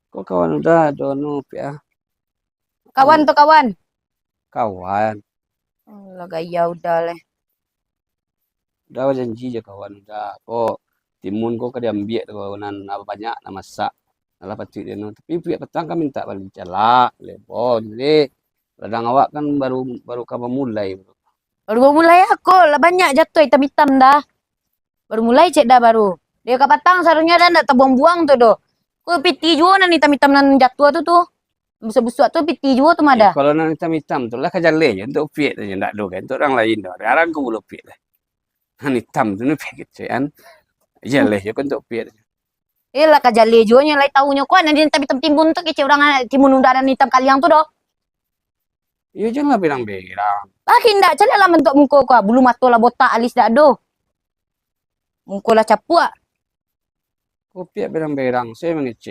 Kok kawan udah dono ya. Kawan tuh kawan. Kawan. Lah gaya udah leh. Udah janji aja kawan udah. Kok timun kok kada ambil tuh kawanan apa banyak nama masak. Alah pacik dia no. Tapi pihak petang kan minta balik calak. Lepon. Jadi ladang awak kan baru baru kapan mulai. Baru mulai aku lah banyak jatuh hitam-hitam dah. Baru mulai cek dah baru. Dia ke patang seharusnya dah ndak terbuang-buang tuh doh. Ku piti juga nan hitam-hitam nan jatuh tuh. Busuk-busuk tuh piti juga tuh Ya mada. kalau nan hitam-hitam tuh lah kajar le untuk pihak tu ndak do kan. Untuk orang lain dah. Sekarang aku belum pihak lah. Nan hitam tu ni pihak gitu kan. Ya leh ya kan untuk pihak. Lah kajale juga nya lai taunya kuan nanti hitam-hitam timbun tuh kece orang timun undaran hitam kaliang tuh doh. Ya jangan berang-berang. Makin ndak cale lah bentuk muka ku. Bulu mata lah botak alis dak do. Muka lah capua. Kopi berang-berang saya mengecek.